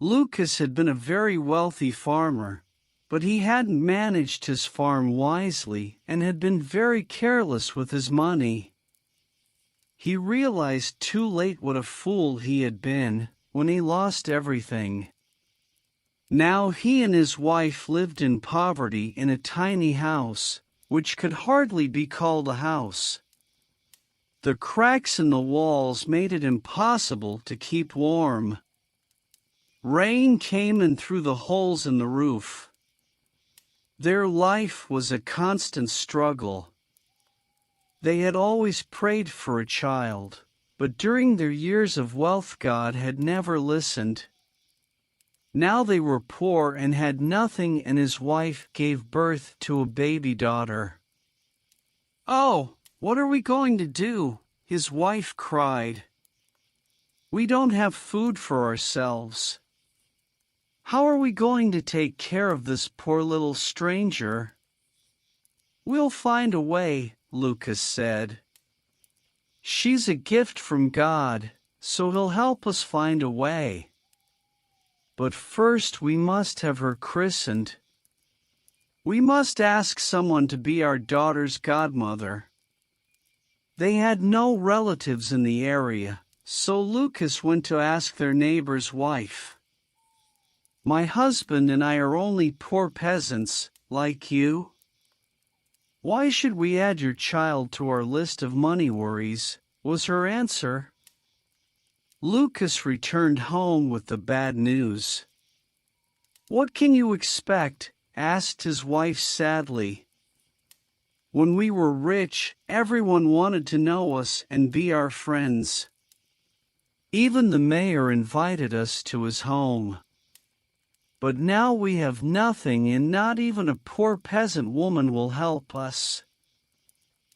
Lukas had been a very wealthy farmer, but he hadn't managed his farm wisely and had been very careless with his money. He realized too late what a fool he had been when he lost everything. Now he and his wife lived in poverty in a tiny house, which could hardly be called a house. The cracks in the walls made it impossible to keep warm. Rain came in through the holes in the roof. Their life was a constant struggle. They had always prayed for a child, but during their years of wealth God had never listened. Now they were poor and had nothing, and his wife gave birth to a baby daughter. "Oh, what are we going to do?" his wife cried. "We don't have food for ourselves. How are we going to take care of this poor little stranger?" "We'll find a way," Lukas said. "She's a gift from God, so He'll help us find a way. But first we must have her christened. We must ask someone to be our daughter's godmother." They had no relatives in the area, so Lukas went to ask their neighbor's wife. "My husband and I are only poor peasants, like you. Why should we add your child to our list of money worries?" was her answer. Lukas returned home with the bad news. "What can you expect?" asked his wife sadly. "When we were rich, everyone wanted to know us and be our friends. Even the mayor invited us to his home. But now we have nothing, and not even a poor peasant woman will help us."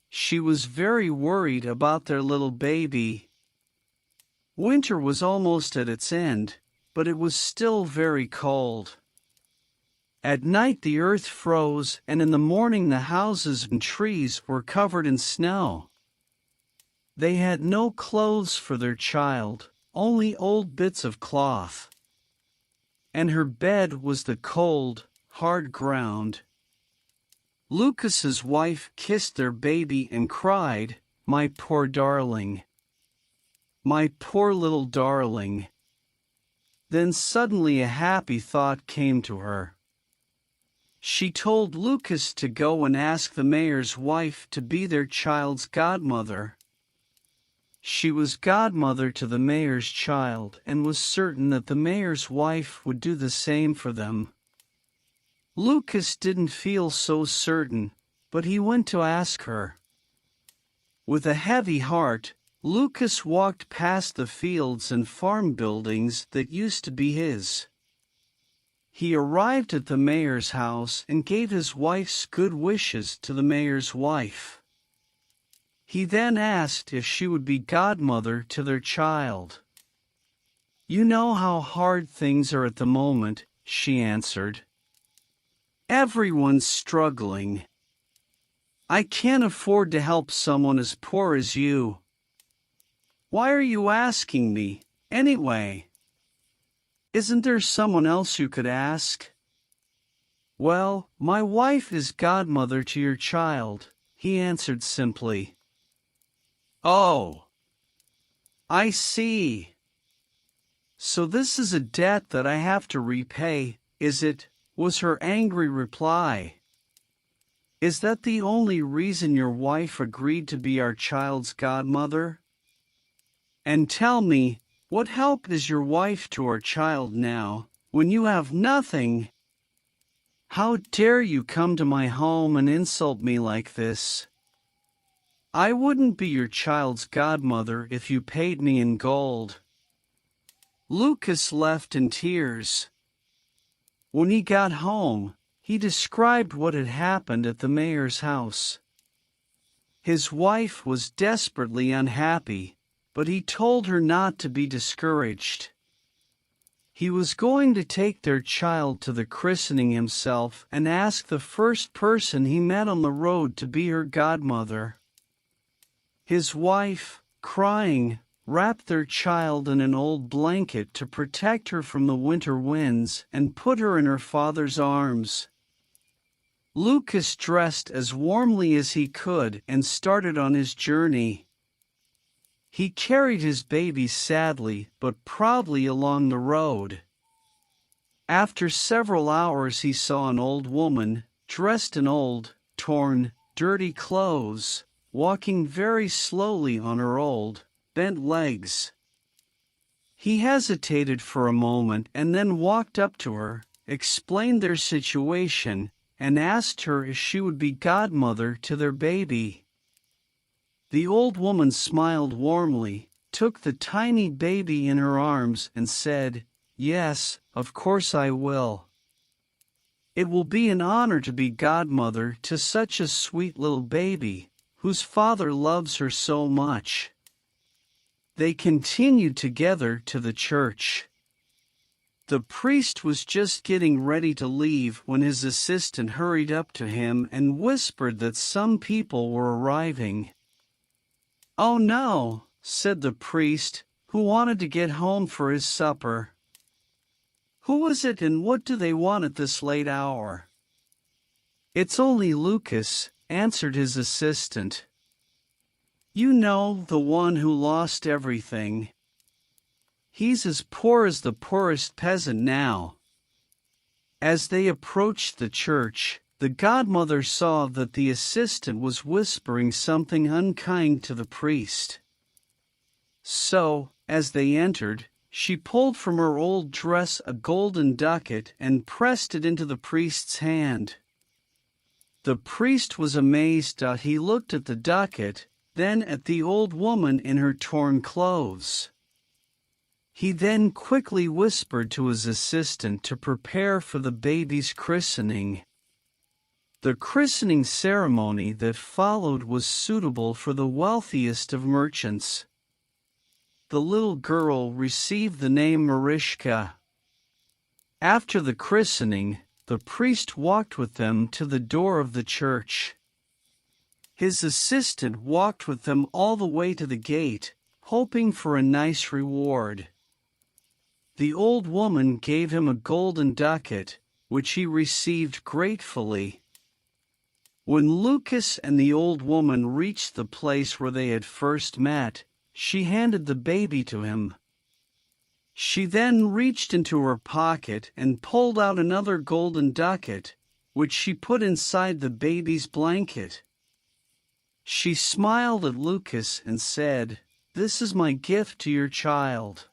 She was very worried about their little baby. Winter was almost at its end, but it was still very cold. At night the earth froze, and in the morning the houses and trees were covered in snow. They had no clothes for their child, only old bits of cloth. And her bed was the cold, hard ground. Lukas's wife kissed their baby and cried, "My poor darling. My poor little darling." Then suddenly a happy thought came to her. She told Lukas to go and ask the mayor's wife to be their child's godmother. She was godmother to the mayor's child and was certain that the mayor's wife would do the same for them. Lukas didn't feel so certain, but he went to ask her. With a heavy heart, Lukas walked past the fields and farm buildings that used to be his. He arrived at the mayor's house and gave his wife's good wishes to the mayor's wife. He then asked if she would be godmother to their child. "You know how hard things are at the moment," she answered. "Everyone's struggling. I can't afford to help someone as poor as you. Why are you asking me, anyway? Isn't there someone else you could ask?" "Well, my wife is godmother to your child," he answered simply. "Oh, I see. So this is a debt that I have to repay, is it?" was her angry reply. "Is that the only reason your wife agreed to be our child's godmother? And tell me, what help is your wife to our child now, when you have nothing? How dare you come to my home and insult me like this? I wouldn't be your child's godmother if you paid me in gold." Lukas left in tears. When he got home, he described what had happened at the mayor's house. His wife was desperately unhappy, but he told her not to be discouraged. He was going to take their child to the christening himself and ask the first person he met on the road to be her godmother. His wife, crying, wrapped their child in an old blanket to protect her from the winter winds, and put her in her father's arms. Lukas dressed as warmly as he could and started on his journey. He carried his baby sadly but proudly along the road. After several hours he saw an old woman, dressed in old, torn, dirty clothes, walking very slowly on her old, bent legs. He hesitated for a moment and then walked up to her, explained their situation, and asked her if she would be godmother to their baby. The old woman smiled warmly, took the tiny baby in her arms and said, "Yes, of course I will. It will be an honor to be godmother to such a sweet little baby, whose father loves her so much." They continued together to the church. The priest was just getting ready to leave when his assistant hurried up to him and whispered that some people were arriving. "Oh no," said the priest, who wanted to get home for his supper. "Who is it and what do they want at this late hour?" "It's only Lukas," answered his assistant. "You know, the one who lost everything. He's as poor as the poorest peasant now." As they approached the church, the godmother saw that the assistant was whispering something unkind to the priest. So, as they entered, she pulled from her old dress a golden ducat and pressed it into the priest's hand. The priest was amazed. He looked at the ducat, then at the old woman in her torn clothes. He then quickly whispered to his assistant to prepare for the baby's christening. The christening ceremony that followed was suitable for the wealthiest of merchants. The little girl received the name Marishka. After the christening, the priest walked with them to the door of the church. His assistant walked with them all the way to the gate, hoping for a nice reward. The old woman gave him a golden ducat, which he received gratefully. When Lukas and the old woman reached the place where they had first met, she handed the baby to him. She then reached into her pocket and pulled out another golden ducat, which she put inside the baby's blanket. She smiled at Lukas and said, "This is my gift to your child.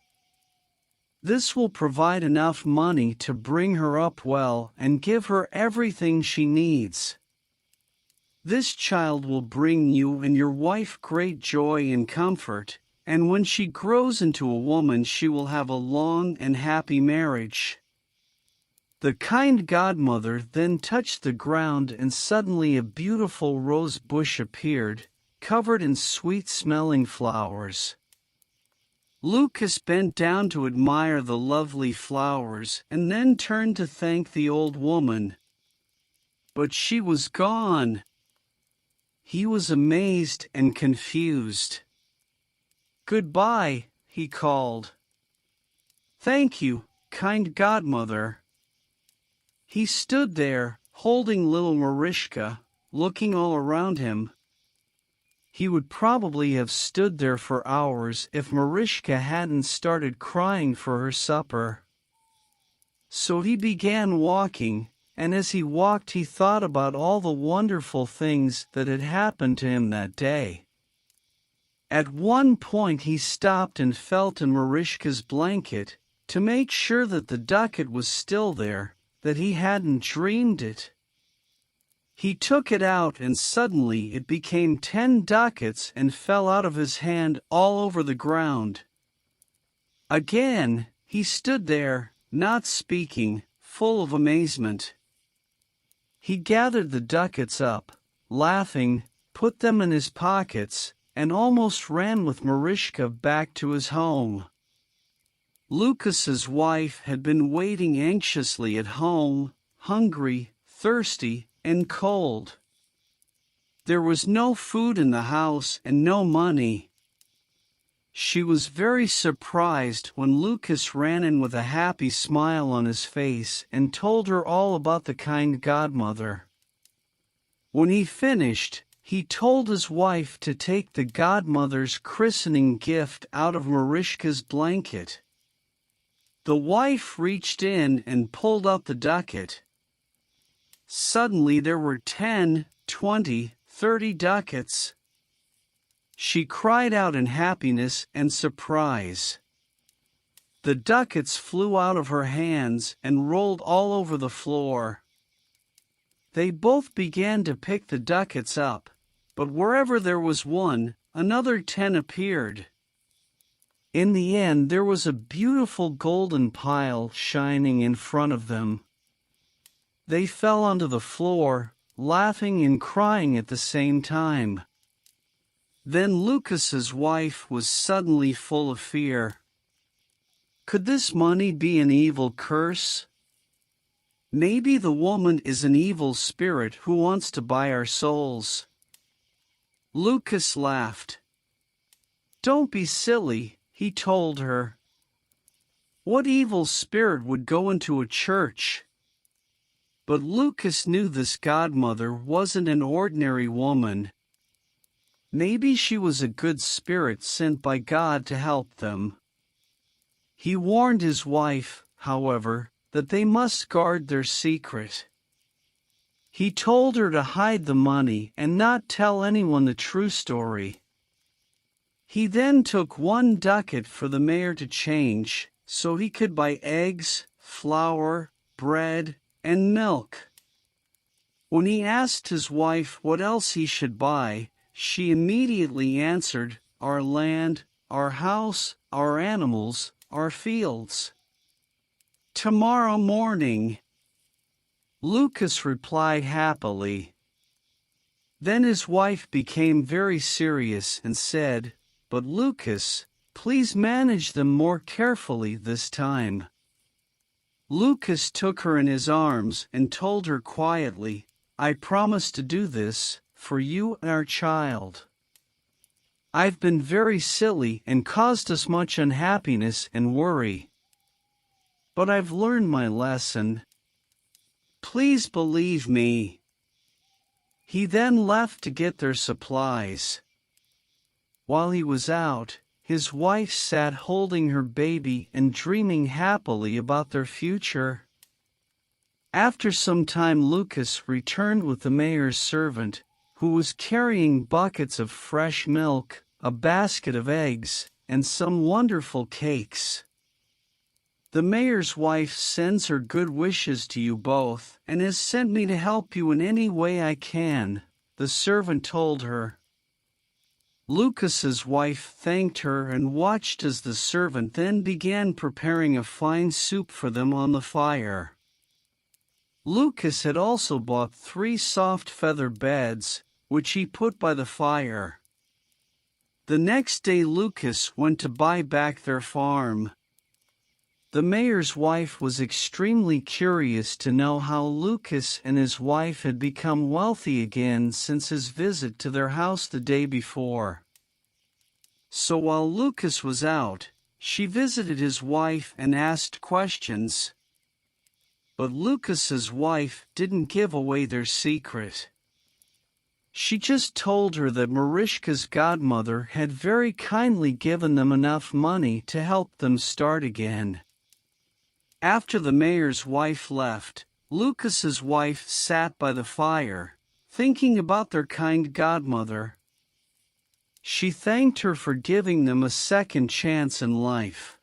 This will provide enough money to bring her up well and give her everything she needs. This child will bring you and your wife great joy and comfort, and when she grows into a woman she will have a long and happy marriage." The kind godmother then touched the ground and suddenly a beautiful rose bush appeared, covered in sweet-smelling flowers. Lukas bent down to admire the lovely flowers and then turned to thank the old woman. But she was gone. He was amazed and confused. "Goodbye," he called. "Thank you, kind godmother." He stood there, holding little Marishka, looking all around him. He would probably have stood there for hours if Marishka hadn't started crying for her supper. So he began walking, and as he walked he thought about all the wonderful things that had happened to him that day. At one point he stopped and felt in Marishka's blanket, to make sure that the ducat was still there, that he hadn't dreamed it. He took it out and suddenly it became 10 ducats and fell out of his hand all over the ground. Again, he stood there, not speaking, full of amazement. He gathered the ducats up, laughing, put them in his pockets, and almost ran with Marishka back to his home. Lukas's wife had been waiting anxiously at home, hungry, thirsty, and cold. There was no food in the house and no money. She was very surprised when Lukas ran in with a happy smile on his face and told her all about the kind godmother. When he finished, he told his wife to take the godmother's christening gift out of Marishka's blanket. The wife reached in and pulled out the ducat. Suddenly there were 10, 20, 30 ducats. She cried out in happiness and surprise. The ducats flew out of her hands and rolled all over the floor. They both began to pick the ducats up, but wherever there was one, another 10 appeared. In the end, there was a beautiful golden pile shining in front of them. They fell onto the floor, laughing and crying at the same time. Then Lukas's wife was suddenly full of fear. Could this money be an evil curse? Maybe the woman is an evil spirit who wants to buy our souls. Lukas laughed. Don't be silly, he told her. What evil spirit would go into a church? But Lukas knew this godmother wasn't an ordinary woman. Maybe she was a good spirit sent by God to help them. He warned his wife, however, that they must guard their secret. He told her to hide the money and not tell anyone the true story. He then took 1 ducat for the mayor to change, so he could buy eggs, flour, bread, and milk. When he asked his wife what else he should buy, she immediately answered, our land, our house, our animals, our fields. Tomorrow morning. Lukas replied happily. Then his wife became very serious and said, but Lukas, please manage them more carefully this time. Lukas took her in his arms and told her quietly, I promise to do this for you and our child. I've been very silly and caused us much unhappiness and worry. But I've learned my lesson. Please believe me. He then left to get their supplies. While he was out, his wife sat holding her baby and dreaming happily about their future. After some time, Lukas returned with the mayor's servant, who was carrying buckets of fresh milk, a basket of eggs, and some wonderful cakes. The mayor's wife sends her good wishes to you both, and has sent me to help you in any way I can, the servant told her. Lukas's wife thanked her and watched as the servant then began preparing a fine soup for them on the fire. Lukas had also bought 3 soft feather beds, which he put by the fire. The next day Lukas went to buy back their farm. The mayor's wife was extremely curious to know how Lukas and his wife had become wealthy again since his visit to their house the day before. So while Lukas was out, she visited his wife and asked questions. But Lukas's wife didn't give away their secret. She just told her that Marishka's godmother had very kindly given them enough money to help them start again. After the mayor's wife left, Lukas's wife sat by the fire, thinking about their kind godmother. She thanked her for giving them a second chance in life.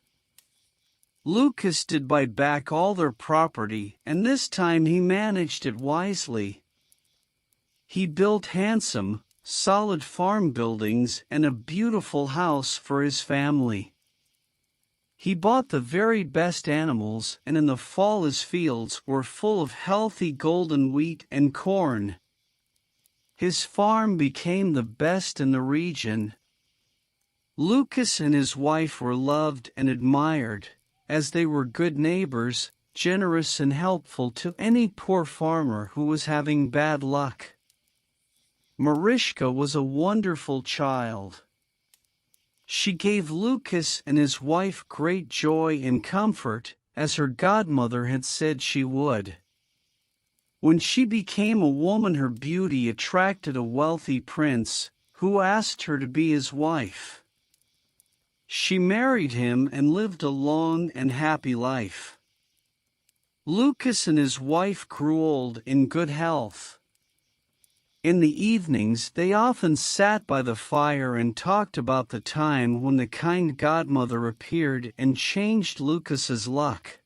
Lukas did buy back all their property, and this time he managed it wisely. He built handsome, solid farm buildings and a beautiful house for his family. He bought the very best animals, and in the fall his fields were full of healthy golden wheat and corn. His farm became the best in the region. Lukas and his wife were loved and admired, as they were good neighbors, generous and helpful to any poor farmer who was having bad luck. Marishka was a wonderful child. She gave Lukas and his wife great joy and comfort, as her godmother had said she would. When she became a woman, her beauty attracted a wealthy prince, who asked her to be his wife. She married him and lived a long and happy life. Lukas and his wife grew old in good health. In the evenings they often sat by the fire and talked about the time when the kind godmother appeared and changed Lukas's luck.